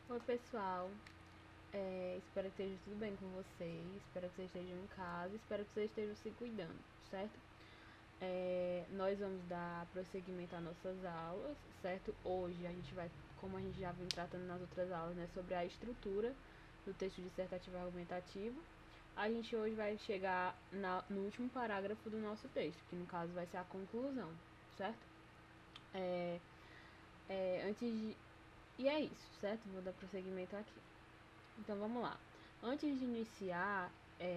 Oi pessoal, espero que esteja tudo bem com vocês, espero que vocês estejam em casa, espero que vocês estejam se cuidando, certo? Nós vamos dar prosseguimento às nossas aulas, certo? Hoje a gente vai, como a gente já vem tratando nas outras aulas, né, sobre a estrutura do texto dissertativo argumentativo. A gente hoje vai chegar no último parágrafo do nosso texto, que no caso vai ser a conclusão, certo? É, antes de... E é isso, certo? Vou dar prosseguimento aqui. Então vamos lá. Antes de iniciar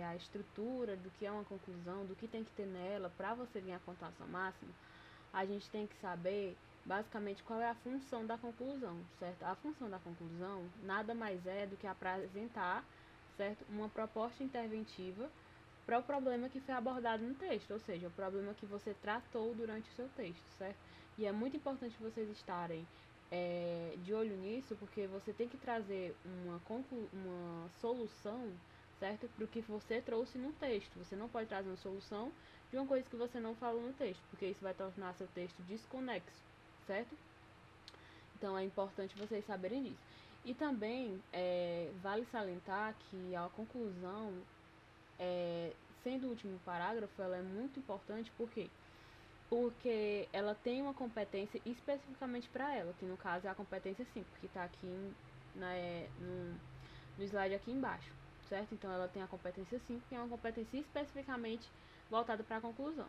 a estrutura do que é uma conclusão, do que tem que ter nela para você ganhar a pontuação máxima, a gente tem que saber basicamente qual é a função da conclusão, certo? A função da conclusão nada mais é do que apresentar, certo, uma proposta interventiva para o problema que foi abordado no texto, ou seja, o problema que você tratou durante o seu texto, certo? E é muito importante vocês estarem de olho nisso, porque você tem que trazer uma solução, certo? Para o que você trouxe no texto. Você não pode trazer uma solução de uma coisa que você não falou no texto, porque isso vai tornar seu texto desconexo, certo? Então é importante vocês saberem disso. E também vale salientar que a conclusão, sendo o último parágrafo, ela é muito importante porque ela tem uma competência especificamente para ela, que no caso é a competência 5, que está aqui no slide aqui embaixo, certo? Então ela tem a competência 5, que é uma competência especificamente voltada para a conclusão.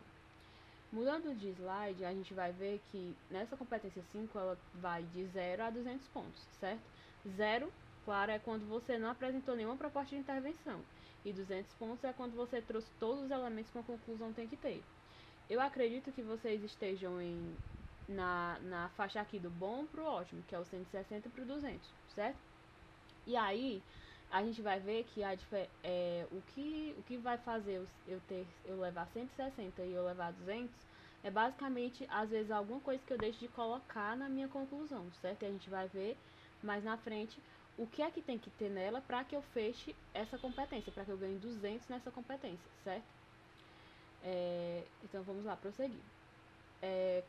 Mudando de slide, a gente vai ver que nessa competência 5 ela vai de 0 a 200 pontos, certo? 0, claro, é quando você não apresentou nenhuma proposta de intervenção. E 200 pontos é quando você trouxe todos os elementos que uma conclusão tem que ter. Eu acredito que vocês estejam na faixa aqui do bom pro ótimo, que é o 160 pro 200, certo? E aí, a gente vai ver que o que vai fazer eu levar 160 e eu levar 200 é basicamente, às vezes, alguma coisa que eu deixo de colocar na minha conclusão, certo? E a gente vai ver mais na frente o que é que tem que ter nela para que eu feche essa competência, para que eu ganhe 200 nessa competência, certo? Então vamos lá, prosseguir.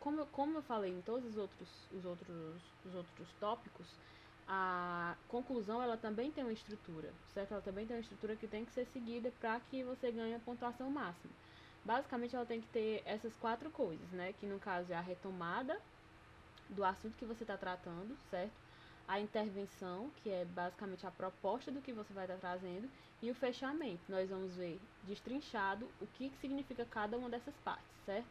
Como eu falei em todos os outros tópicos, a conclusão ela também tem uma estrutura, certo? Ela também tem uma estrutura que tem que ser seguida para que você ganhe a pontuação máxima. Basicamente, ela tem que ter essas quatro coisas, né? Que no caso é a retomada do assunto que você está tratando, certo? A intervenção, que é basicamente a proposta do que você vai estar trazendo, e o fechamento. Nós vamos ver destrinchado o que significa cada uma dessas partes, certo?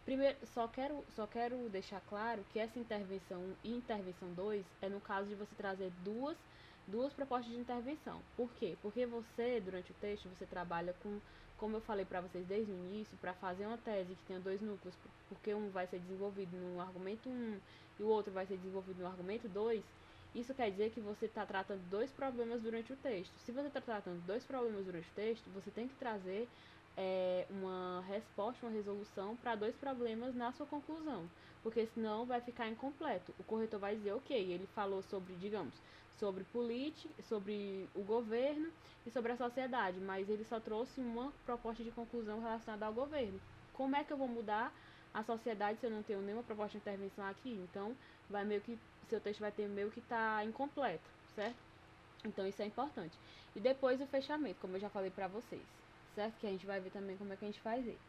Primeiro, só quero deixar claro que essa intervenção 1 e intervenção 2 é no caso de você trazer duas propostas de intervenção. Por quê? Porque você, durante o texto, você trabalha com, como eu falei para vocês desde o início, para fazer uma tese que tenha dois núcleos, porque um vai ser desenvolvido no argumento 1 e o outro vai ser desenvolvido no argumento 2. Isso quer dizer que você está tratando dois problemas durante o texto. Se você está tratando dois problemas durante o texto, você tem que trazer uma resposta, uma resolução para dois problemas na sua conclusão, porque senão vai ficar incompleto. O corretor vai dizer, ok, ele falou sobre, digamos, sobre política, sobre o governo e sobre a sociedade, mas ele só trouxe uma proposta de conclusão relacionada ao governo. Como é que eu vou mudar a sociedade se eu não tenho nenhuma proposta de intervenção aqui? Então, vai meio que seu texto vai ter meio que tá incompleto, certo? Então isso é importante. E depois o fechamento, como eu já falei pra vocês, certo? Que a gente vai ver também como é que a gente faz ele.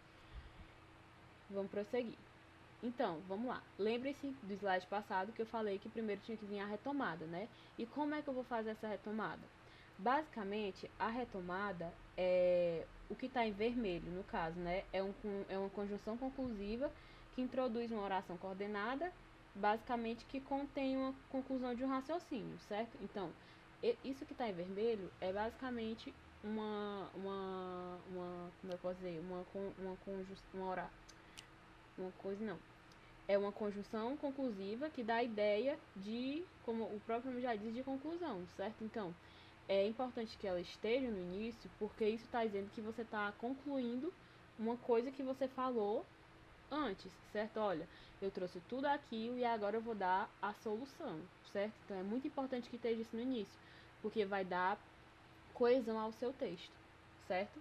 Vamos prosseguir. Então, vamos lá. Lembre-se do slide passado que eu falei que primeiro tinha que vir a retomada, né? E como é que eu vou fazer essa retomada? Basicamente, a retomada é o que está em vermelho, no caso, né? É uma conjunção conclusiva que introduz uma oração coordenada, basicamente que contém uma conclusão de um raciocínio, certo? Então, isso que está em vermelho é basicamente como eu posso dizer, uma conjunção, uma coisa não. É uma conjunção conclusiva que dá a ideia de, como o próprio nome já diz, de conclusão, certo? Então, é importante que ela esteja no início, porque isso está dizendo que você está concluindo uma coisa que você falou antes, certo? Olha, eu trouxe tudo aquilo e agora eu vou dar a solução, certo? Então é muito importante que esteja isso no início, porque vai dar coesão ao seu texto, certo?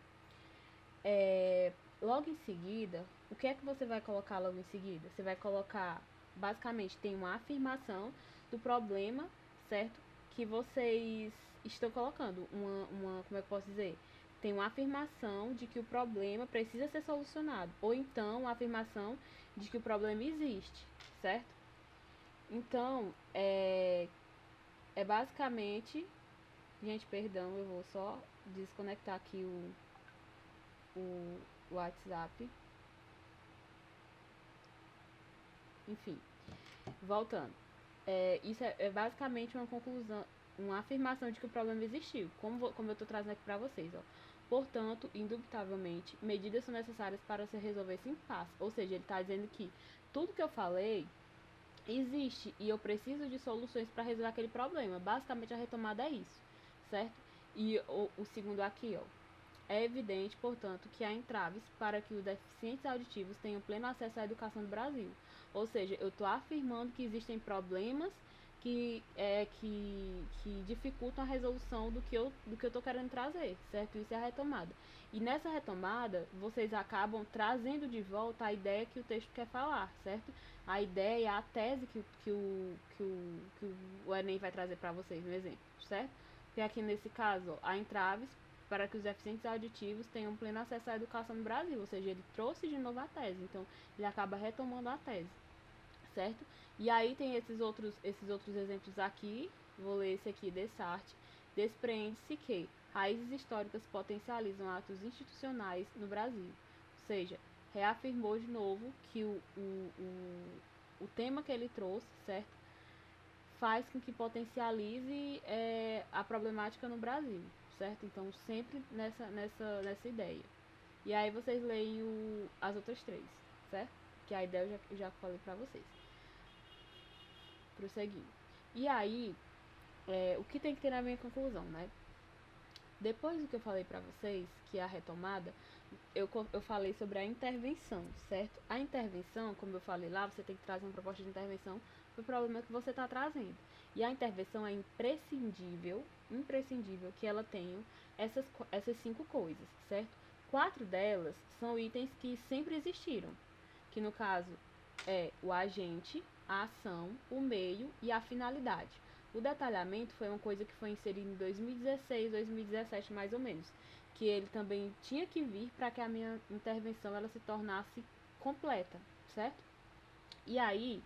Logo em seguida, o que é que você vai colocar logo em seguida? Você vai colocar, basicamente, tem uma afirmação do problema, certo? que vocês estão colocando como é que eu posso dizer? Tem uma afirmação de que o problema precisa ser solucionado, ou então uma afirmação de que o problema existe, certo? Então, é basicamente, gente, perdão, eu vou só desconectar aqui o WhatsApp. Enfim, voltando. Isso é basicamente uma conclusão, uma afirmação de que o problema existiu, como eu estou trazendo aqui para vocês, ó. Portanto, indubitavelmente, medidas são necessárias para se resolver esse impasse. Ou seja, ele está dizendo que tudo que eu falei existe e eu preciso de soluções para resolver aquele problema. Basicamente, a retomada é isso, certo? E o segundo aqui, ó. É evidente, portanto, que há entraves para que os deficientes auditivos tenham pleno acesso à educação do Brasil. Ou seja, eu estou afirmando que existem problemas que dificultam a resolução do que eu estou querendo trazer, certo? Isso é a retomada. E nessa retomada, vocês acabam trazendo de volta a ideia que o texto quer falar, certo? A ideia, a tese que o Enem vai trazer para vocês, no exemplo, certo? Que aqui nesse caso, ó, há entraves para que os deficientes auditivos tenham pleno acesso à educação no Brasil, ou seja, ele trouxe de novo a tese, então ele acaba retomando a tese, certo? E aí tem esses outros exemplos aqui, vou ler esse aqui, Dessart, desprende-se que raízes históricas potencializam atos institucionais no Brasil, ou seja, reafirmou de novo que o tema que ele trouxe, certo? Faz com que potencialize a problemática no Brasil, certo? Então, sempre nessa ideia. E aí vocês leem as outras três, certo? Que a ideia eu já falei pra vocês. Prosseguindo. E aí, o que tem que ter na minha conclusão, né? Depois do que eu falei pra vocês, que é a retomada, eu falei sobre a intervenção, certo? A intervenção, como eu falei lá, você tem que trazer uma proposta de intervenção para o problema que você está trazendo. E a intervenção é imprescindível que ela tenha essas 5 coisas, certo? 4 delas são itens que sempre existiram, que no caso é o agente, a ação, o meio e a finalidade. O detalhamento foi uma coisa que foi inserida em 2016, 2017 mais ou menos, que ele também tinha que vir para que a minha intervenção ela se tornasse completa, certo? E aí,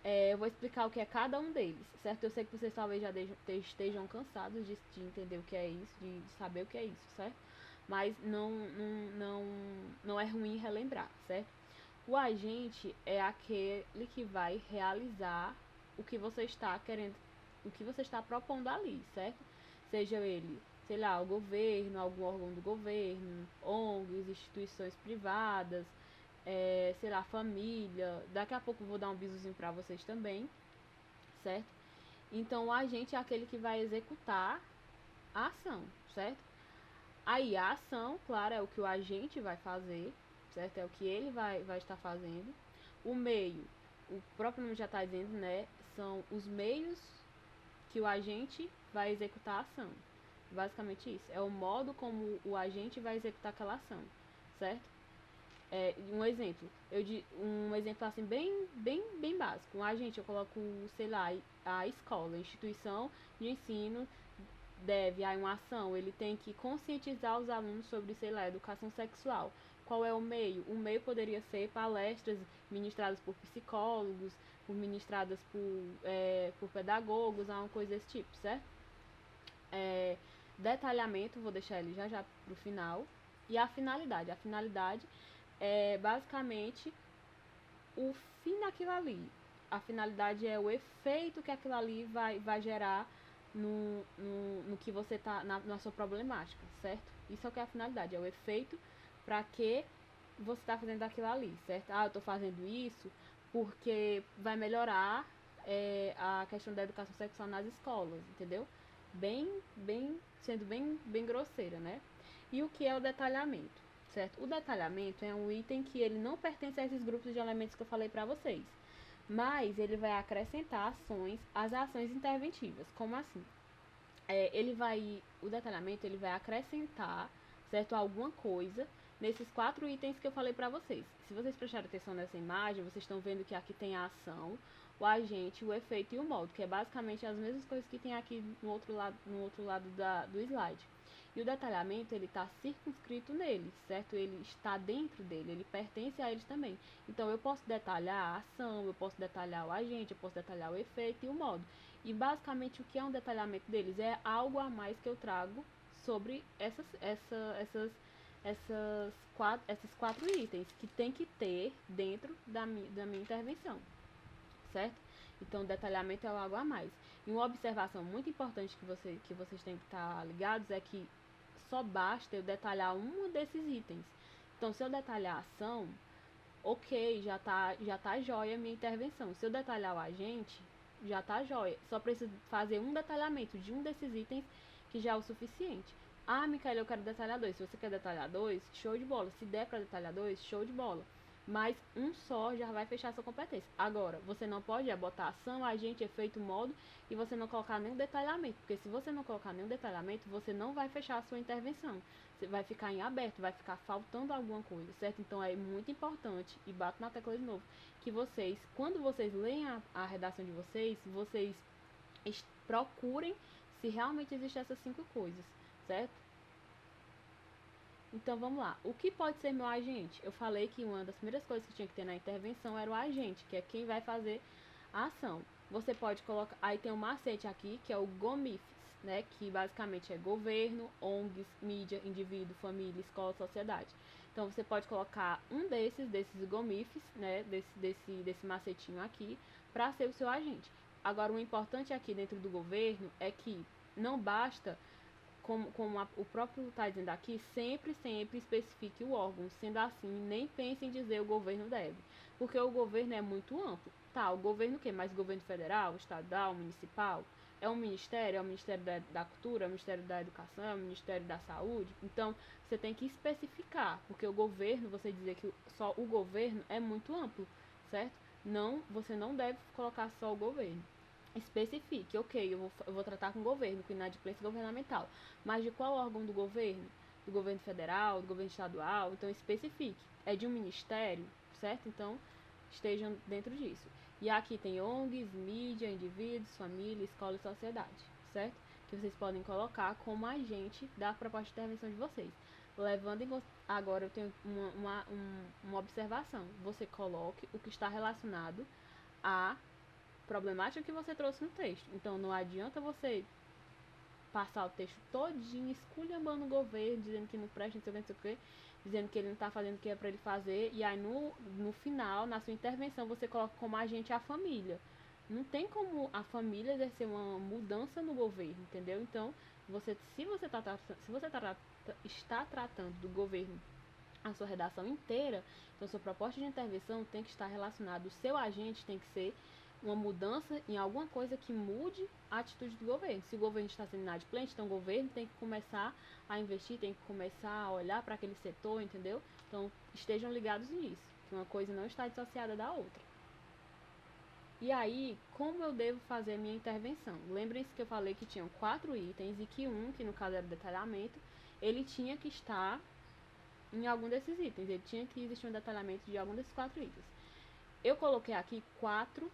eu vou explicar o que é cada um deles, certo? Eu sei que vocês talvez já estejam cansados de entender o que é isso, de saber o que é isso, certo? Mas não é ruim relembrar, certo? O agente é aquele que vai realizar o que você está querendo, o que você está propondo ali, certo? Seja ele, sei lá, o governo, algum órgão do governo, ONGs, instituições privadas, sei lá, família. Daqui a pouco eu vou dar um bisuzinho pra vocês também, certo? Então, o agente é aquele que vai executar a ação, certo? Aí, a ação, claro, é o que o agente vai fazer, certo? É o que ele vai estar fazendo. O meio, o próprio nome já está dizendo, né? São os meios que o agente vai executar a ação. Basicamente isso. É o modo como o agente vai executar aquela ação, certo? Um exemplo. Um exemplo assim bem básico. Um agente, eu coloco, sei lá, a escola, a instituição de ensino deve, aí uma ação, ele tem que conscientizar os alunos sobre, sei lá, educação sexual. Qual é o meio? O meio poderia ser palestras ministradas por psicólogos, ministradas por pedagogos, uma coisa desse tipo, certo? Detalhamento, vou deixar ele já pro final. E a finalidade. A finalidade é basicamente o fim daquilo ali. A finalidade é o efeito que aquilo ali vai gerar no que você tá na sua problemática, certo? Isso é o que é a finalidade, é o efeito para que você está fazendo aquilo ali, certo? Eu estou fazendo isso porque vai melhorar a questão da educação sexual nas escolas, entendeu? Sendo bem grosseira, né? E o que é o detalhamento, certo? O detalhamento é um item que ele não pertence a esses grupos de elementos que eu falei para vocês, mas ele vai acrescentar ações às ações interventivas. Como assim? O detalhamento ele vai acrescentar, certo, alguma coisa nesses 4 itens que eu falei para vocês. Se vocês prestarem atenção nessa imagem, vocês estão vendo que aqui tem a ação, o agente, o efeito e o modo, que é basicamente as mesmas coisas que tem aqui no outro lado do slide. E o detalhamento, ele está circunscrito nele, certo? Ele está dentro dele, ele pertence a eles também. Então, eu posso detalhar a ação, eu posso detalhar o agente, eu posso detalhar o efeito e o modo. E, basicamente, o que é um detalhamento deles? É algo a mais que eu trago sobre esses quatro itens que tem que ter dentro da minha intervenção, certo? Então, o detalhamento é algo a mais. E uma observação muito importante que vocês têm que estar ligados é que só basta eu detalhar um desses itens. Então, se eu detalhar a ação, ok, já tá jóia a minha intervenção. Se eu detalhar o agente, já tá jóia. Só preciso fazer um detalhamento de um desses itens que já é o suficiente. Ah, Micaela, eu quero detalhar dois. Se você quer detalhar dois, show de bola. Se der para detalhar dois, show de bola. Mas um só já vai fechar sua competência. Agora, você não pode botar ação, agente, efeito, modo e você não colocar nenhum detalhamento. Porque se você não colocar nenhum detalhamento, você não vai fechar a sua intervenção. Você vai ficar em aberto, vai ficar faltando alguma coisa, certo? Então é muito importante, e bato na tecla de novo, que vocês, quando vocês leem a redação de vocês, vocês procurem se realmente existem essas 5 coisas, certo? Então vamos lá. O que pode ser meu agente? Eu falei que uma das primeiras coisas que tinha que ter na intervenção era o agente, que é quem vai fazer a ação. Você pode colocar. Aí tem um macete aqui, que é o GOMIFs, né? Que basicamente é governo, ONGs, mídia, indivíduo, família, escola, sociedade. Então você pode colocar um desses GOMIFs, né? Desse macetinho aqui, para ser o seu agente. Agora, o importante aqui dentro do governo é que não basta como o próprio está dizendo aqui, sempre especifique o órgão. Sendo assim, nem pense em dizer o governo deve. Porque o governo é muito amplo. Tá, o governo o quê? Mais governo federal, estadual, municipal? É um ministério? É o Ministério da Cultura? É o Ministério da Educação? É o Ministério da Saúde? Então, você tem que especificar. Porque o governo, você dizer que só o governo é muito amplo, certo? Não, você não deve colocar só o governo. Especifique, ok, eu vou tratar com o governo, com inadimplência governamental. Mas de qual órgão do governo? Do governo federal, do governo estadual? Então especifique. É de um ministério, certo? Então estejam dentro disso. E aqui tem ONGs, mídia, indivíduos, família, escola e sociedade, certo? Que vocês podem colocar como agente da proposta de intervenção de vocês. Levando em agora eu tenho uma observação. Você coloque o que está relacionado a problemática que você trouxe no texto. Então não adianta você passar o texto todinho esculhambando o governo, dizendo que não presta, não sei o que, dizendo que ele não está fazendo o que é para ele fazer, e aí no final, na sua intervenção, você coloca como agente a família. Não tem como a família exercer uma mudança no governo, entendeu? Então, se você está tratando do governo a sua redação inteira, então sua proposta de intervenção tem que estar relacionada, o seu agente tem que ser uma mudança em alguma coisa que mude a atitude do governo. Se o governo está sendo inadimplente, então o governo tem que começar a investir, tem que começar a olhar para aquele setor, entendeu? Então estejam ligados nisso, que uma coisa não está dissociada da outra. E aí, como eu devo fazer a minha intervenção? Lembrem-se que eu falei que tinham 4 itens e que que no caso era o detalhamento, ele tinha que estar em algum desses itens, ele tinha que existir um detalhamento de algum desses 4 itens. Eu coloquei aqui 4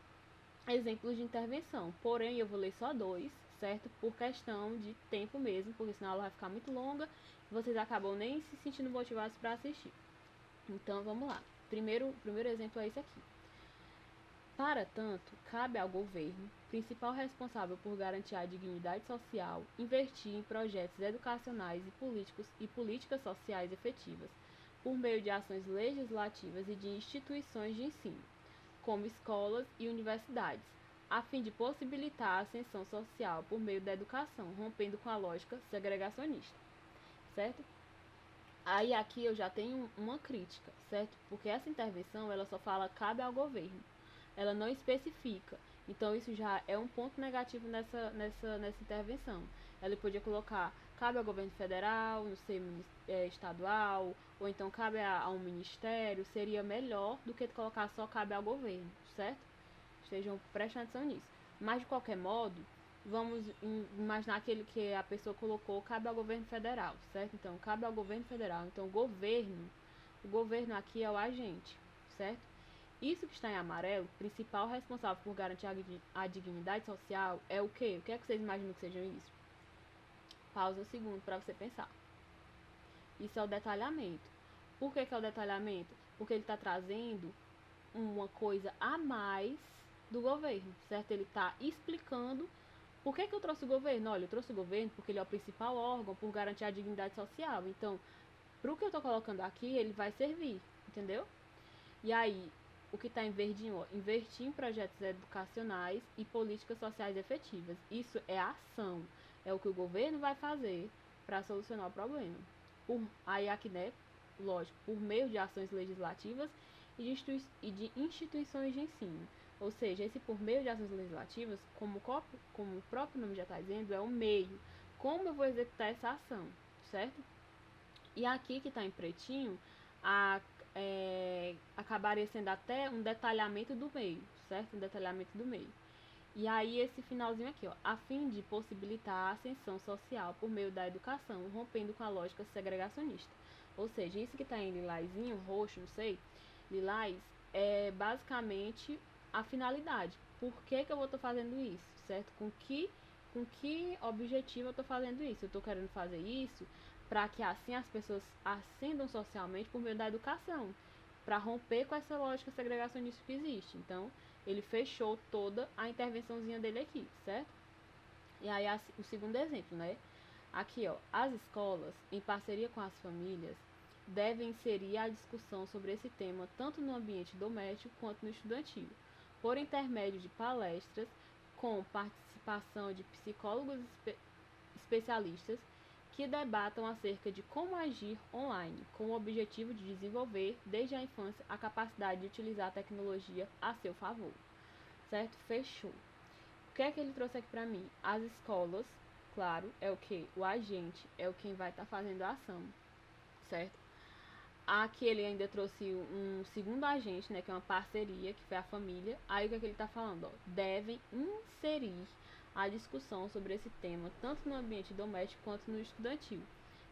exemplos de intervenção, porém eu vou ler só 2, certo? Por questão de tempo mesmo, porque senão ela vai ficar muito longa e vocês acabam nem se sentindo motivados para assistir. Então vamos lá. Primeiro exemplo é esse aqui. Para tanto, cabe ao governo, principal responsável por garantir a dignidade social, investir em projetos educacionais e políticos e políticas sociais efetivas, por meio de ações legislativas e de instituições de ensino, como escolas e universidades, a fim de possibilitar a ascensão social por meio da educação, rompendo com a lógica segregacionista, certo? Aí aqui eu já tenho uma crítica, certo? Porque essa intervenção, ela só fala cabe ao governo. Ela não especifica. Então isso já é um ponto negativo nessa intervenção. Ela podia colocar cabe ao governo federal, não sei, estadual, ou então cabe a um ministério, seria melhor do que colocar só cabe ao governo, certo? Estejam prestando atenção nisso. Mas de qualquer modo, vamos imaginar aquele que a pessoa colocou cabe ao governo federal, certo? Então, cabe ao governo federal. Então, o governo aqui é o agente, certo? Isso que está em amarelo, principal responsável por garantir a dignidade social, é o quê? O que é que vocês imaginam que sejam isso? Pausa um segundo para você pensar. Isso é o detalhamento. Por que é o detalhamento? Porque ele está trazendo uma coisa a mais do governo, certo? Ele está explicando por que eu trouxe o governo. Olha, eu trouxe o governo porque ele é o principal órgão por garantir a dignidade social. Então, para o que eu estou colocando aqui, ele vai servir, entendeu? E aí, o que está em verdinho, ó, investir em projetos educacionais e políticas sociais efetivas. Isso é ação, é o que o governo vai fazer para solucionar o problema. Aí aqui, né, lógico, por meio de ações legislativas e de instituições de ensino. Ou seja, esse por meio de ações legislativas, como o próprio nome já está dizendo, é o meio. Como eu vou executar essa ação, certo? E aqui que está em pretinho, acabaria sendo até um detalhamento do meio, certo? Um detalhamento do meio. E aí esse finalzinho aqui, ó, a fim de possibilitar a ascensão social por meio da educação, rompendo com a lógica segregacionista. Ou seja, isso que está em lilazinho, roxo, não sei, lilás, é basicamente a finalidade. Por que eu vou estar fazendo isso, certo? Com que objetivo eu estou fazendo isso? Eu estou querendo fazer isso para que assim as pessoas ascendam socialmente por meio da educação, para romper com essa lógica segregacionista que existe. Então, ele fechou toda a intervençãozinha dele aqui, certo? E aí o segundo exemplo, né? Aqui, ó, as escolas, em parceria com as famílias, devem inserir a discussão sobre esse tema tanto no ambiente doméstico quanto no estudantil, por intermédio de palestras com participação de psicólogos especialistas que debatam acerca de como agir online, com o objetivo de desenvolver, desde a infância, a capacidade de utilizar a tecnologia a seu favor. Certo? Fechou. O que é que ele trouxe aqui para mim? As escolas, claro, é o que? O agente, é o quem vai estar fazendo a ação, certo? Aqui ele ainda trouxe um segundo agente, né, que é uma parceria, que foi a família. Aí o que é que ele está falando? Ó, devem inserir a discussão sobre esse tema, tanto no ambiente doméstico quanto no estudantil.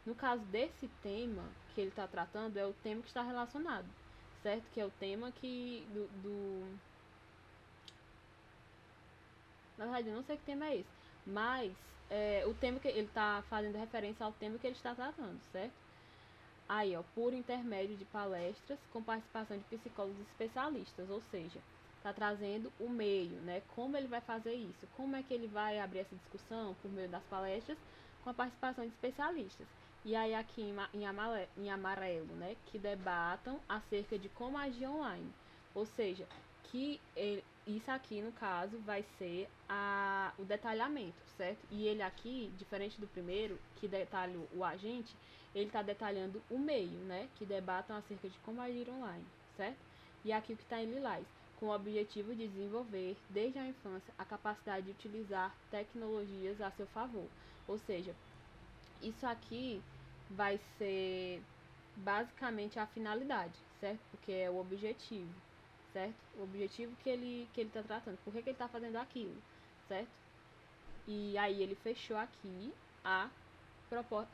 No caso desse tema que ele está tratando, é o tema que está relacionado, certo? Que é o tema que na verdade, eu não sei que tema é esse, mas o tema que ele está fazendo referência ao tema que ele está tratando, certo? Aí, ó, por intermédio de palestras com participação de psicólogos especialistas, ou seja, está trazendo o meio, né? Como ele vai fazer isso? Como é que ele vai abrir essa discussão por meio das palestras com a participação de especialistas? E aí aqui em amarelo, né? Que debatam acerca de como agir online. Ou seja, isso aqui, no caso, vai ser o detalhamento, certo? E ele aqui, diferente do primeiro, que detalha o agente, ele está detalhando o meio, né? Que debatam acerca de como agir online, certo? E aqui o que está em lilás, com o objetivo de desenvolver, desde a infância, a capacidade de utilizar tecnologias a seu favor. Ou seja, isso aqui vai ser basicamente a finalidade, certo? Porque é o objetivo, certo? O objetivo que ele está tratando. Por que ele está fazendo aquilo, certo? E aí ele fechou aqui a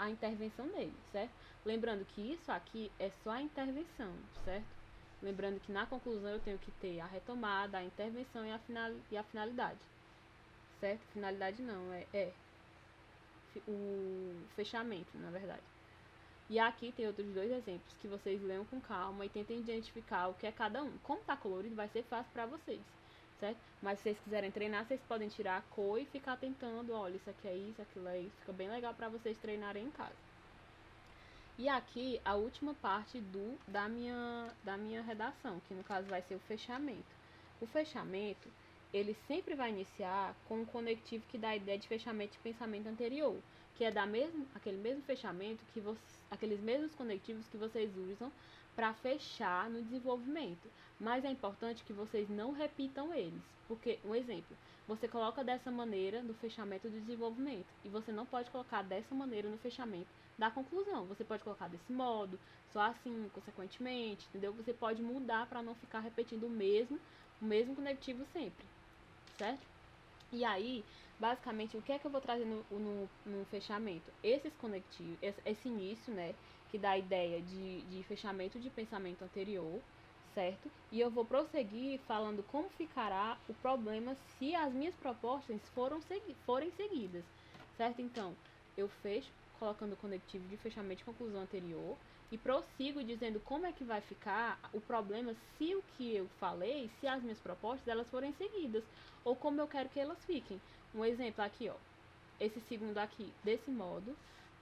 intervenção dele, certo? Lembrando que isso aqui é só a intervenção, certo? Lembrando que na conclusão eu tenho que ter a retomada, a intervenção e a finalidade, certo? Finalidade não, o fechamento, na verdade. E aqui tem outros dois exemplos que vocês leiam com calma e tentem identificar o que é cada um. Como tá colorido, vai ser fácil para vocês, certo? Mas se vocês quiserem treinar, vocês podem tirar a cor e ficar tentando, olha, isso aqui é isso, aquilo é isso. Fica bem legal para vocês treinarem em casa. E aqui a última parte da minha redação, que no caso vai ser o fechamento. O fechamento, ele sempre vai iniciar com um conectivo que dá a ideia de fechamento de pensamento anterior, que é aquele mesmo fechamento aqueles mesmos conectivos que vocês usam para fechar no desenvolvimento. Mas é importante que vocês não repitam eles, porque, um exemplo, você coloca dessa maneira no fechamento do desenvolvimento, e você não pode colocar dessa maneira no fechamento da conclusão. Você pode colocar desse modo, só assim, consequentemente, entendeu? Você pode mudar para não ficar repetindo o mesmo conectivo sempre, certo? E aí, basicamente, o que é que eu vou trazer no fechamento? Esses conectivos, esse início, né, que dá a ideia de fechamento de pensamento anterior, certo? E eu vou prosseguir falando como ficará o problema se as minhas propostas forem seguidas, certo? Então, eu fecho colocando o conectivo de fechamento de conclusão anterior e prossigo dizendo como é que vai ficar o problema se o que eu falei, se as minhas propostas elas forem seguidas, ou como eu quero que elas fiquem. Um exemplo aqui, ó, esse segundo aqui, desse modo,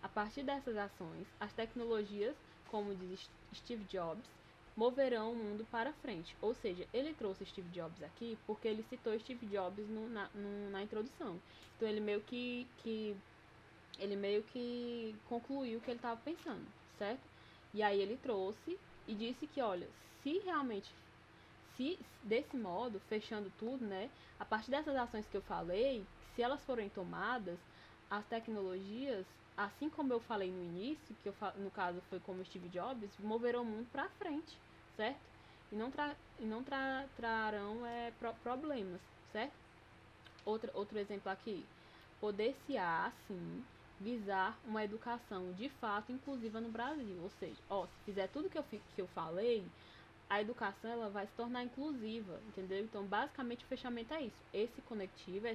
a partir dessas ações, as tecnologias, como diz Steve Jobs, moverão o mundo para frente. Ou seja, ele trouxe Steve Jobs aqui porque ele citou Steve Jobs na introdução. Então ele meio que concluiu o que ele estava pensando, certo? E aí ele trouxe e disse que, olha, se realmente, se desse modo, fechando tudo, né, a partir dessas ações que eu falei, se elas forem tomadas, as tecnologias, assim como eu falei no início, que no caso foi como Steve Jobs, moverão o mundo para frente, certo? E não trarão problemas, certo? Outro exemplo aqui. Poder-se-á, assim, visar uma educação de fato inclusiva no Brasil. Ou seja, ó, se fizer tudo que eu falei, a educação ela vai se tornar inclusiva, entendeu? Então, basicamente, o fechamento é isso. Esse conectivo,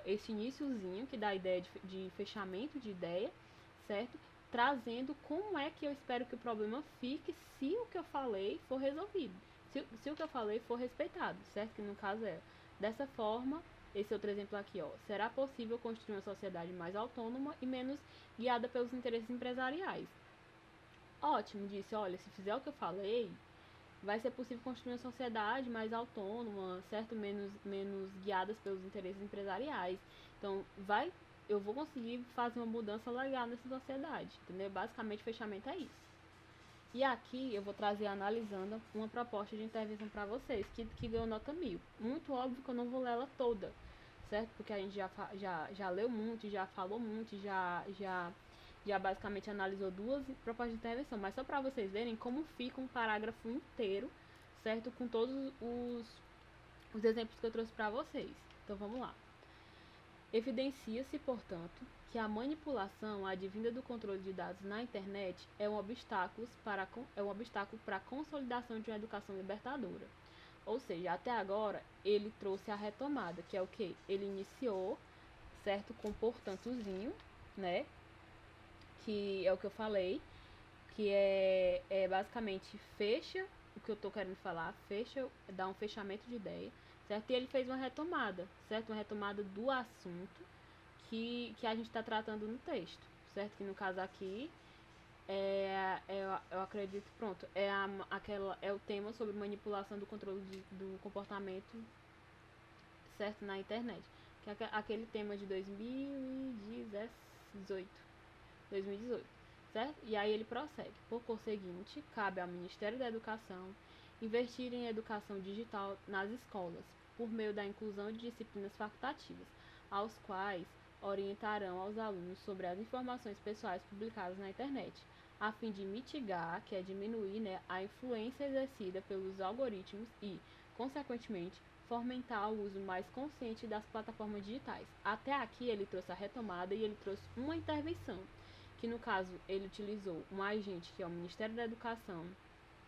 esse iniciozinho que dá a ideia de fechamento de ideia, certo? Trazendo como é que eu espero que o problema fique se o que eu falei for resolvido. Se o que eu falei for respeitado, certo? Que no caso é dessa forma. Esse outro exemplo aqui, ó. Será possível construir uma sociedade mais autônoma e menos guiada pelos interesses empresariais. Ótimo, disse, olha, se fizer o que eu falei, vai ser possível construir uma sociedade mais autônoma, certo? Menos guiadas pelos interesses empresariais. Então, eu vou conseguir fazer uma mudança legal nessa sociedade, entendeu? Basicamente, o fechamento é isso. E aqui eu vou trazer analisando uma proposta de intervenção para vocês, que ganhou nota 1000. Muito óbvio que eu não vou ler ela toda, certo? Porque a gente já leu muito, já falou muito, já basicamente analisou duas propostas de intervenção. Mas só para vocês verem como fica um parágrafo inteiro, certo? Com todos os exemplos que eu trouxe para vocês. Então vamos lá. Evidencia-se, portanto, que a manipulação advinda do controle de dados na internet é um obstáculo para a consolidação de uma educação libertadora. Ou seja, até agora ele trouxe a retomada, que é o que? Ele iniciou, certo, com portantozinho, né? Que é o que eu falei, que é basicamente fecha o que eu tô querendo falar, dá um fechamento de ideia, certo? E ele fez uma retomada, certo? Uma retomada do assunto que a gente está tratando no texto, certo? Que no caso aqui eu acredito, pronto, é o tema sobre manipulação do controle do comportamento, certo? Na internet, que é aquele tema de 2018, certo? E aí ele prossegue. Por conseguinte, cabe ao Ministério da Educação investir em educação digital nas escolas, por meio da inclusão de disciplinas facultativas, aos quais orientarão aos alunos sobre as informações pessoais publicadas na internet, a fim de mitigar, que é diminuir, né, a influência exercida pelos algoritmos e, consequentemente, fomentar o uso mais consciente das plataformas digitais. Até aqui ele trouxe a retomada e ele trouxe uma intervenção, que no caso ele utilizou um agente que é o Ministério da Educação.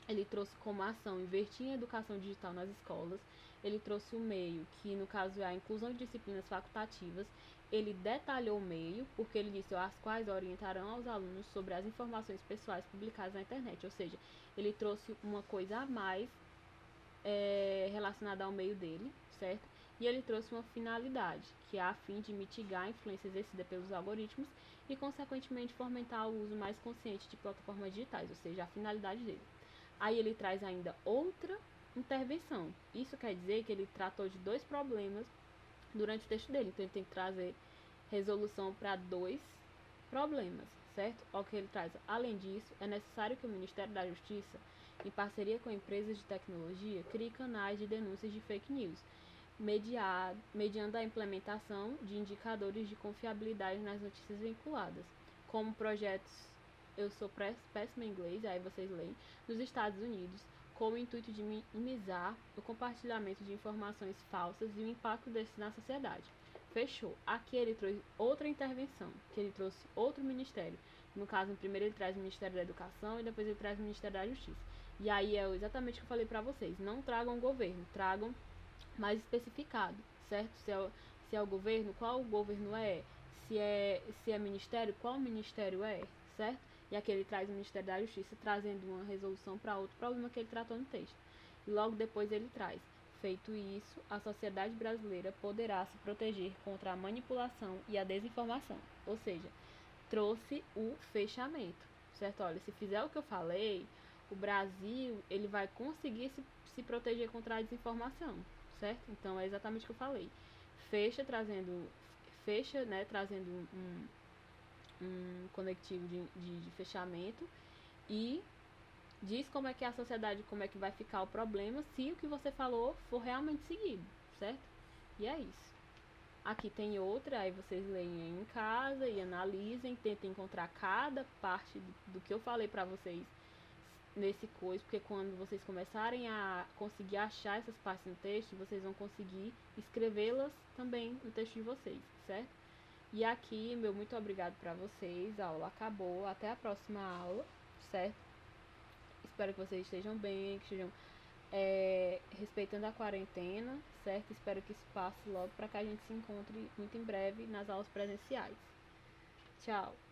Ele trouxe como ação investir em educação digital nas escolas. Ele trouxe o meio, que no caso é a inclusão de disciplinas facultativas. Ele detalhou o meio, porque ele disse as quais orientarão aos alunos sobre as informações pessoais publicadas na internet. Ou seja, ele trouxe uma coisa a mais relacionada ao meio dele, certo? E ele trouxe uma finalidade, que é a fim de mitigar a influência exercida pelos algoritmos e, consequentemente, fomentar o uso mais consciente de plataformas digitais, ou seja, a finalidade dele. Aí ele traz ainda outra intervenção. Isso quer dizer que ele tratou de dois problemas durante o texto dele. Então ele tem que trazer resolução para dois problemas, certo? O que ele traz. Além disso, é necessário que o Ministério da Justiça, em parceria com empresas de tecnologia, crie canais de denúncias de fake news, mediando a implementação de indicadores de confiabilidade nas notícias vinculadas, como projetos. Eu sou péssima em inglês, aí vocês leem, nos Estados Unidos, com o intuito de minimizar o compartilhamento de informações falsas e o impacto desse na sociedade. Fechou. Aqui ele trouxe outra intervenção, que ele trouxe outro ministério. No caso, primeiro ele traz o Ministério da Educação e depois ele traz o Ministério da Justiça. E aí é exatamente o que eu falei pra vocês. Não tragam o governo, tragam mais especificado, certo? Se é o governo, qual o governo é? Se é ministério, qual ministério é, certo? E aqui ele traz o Ministério da Justiça trazendo uma resolução para outro problema que ele tratou no texto. E logo depois ele traz: feito isso, a sociedade brasileira poderá se proteger contra a manipulação e a desinformação. Ou seja, trouxe o fechamento, certo? Olha, se fizer o que eu falei, o Brasil ele vai conseguir se proteger contra a desinformação, certo? Então é exatamente o que eu falei. Fecha, né, trazendo um conectivo de fechamento e diz como é que a sociedade, como é que vai ficar o problema se o que você falou for realmente seguido, certo? E é isso. Aqui tem outra, aí vocês leem em casa e analisem, tentem encontrar cada parte do que eu falei pra vocês nesse coisa, porque quando vocês começarem a conseguir achar essas partes no texto, vocês vão conseguir escrevê-las também no texto de vocês, certo? E aqui, meu muito obrigado pra vocês, a aula acabou, até a próxima aula, certo? Espero que vocês estejam bem, que estejam respeitando a quarentena, certo? Espero que isso passe logo para que a gente se encontre muito em breve nas aulas presenciais. Tchau!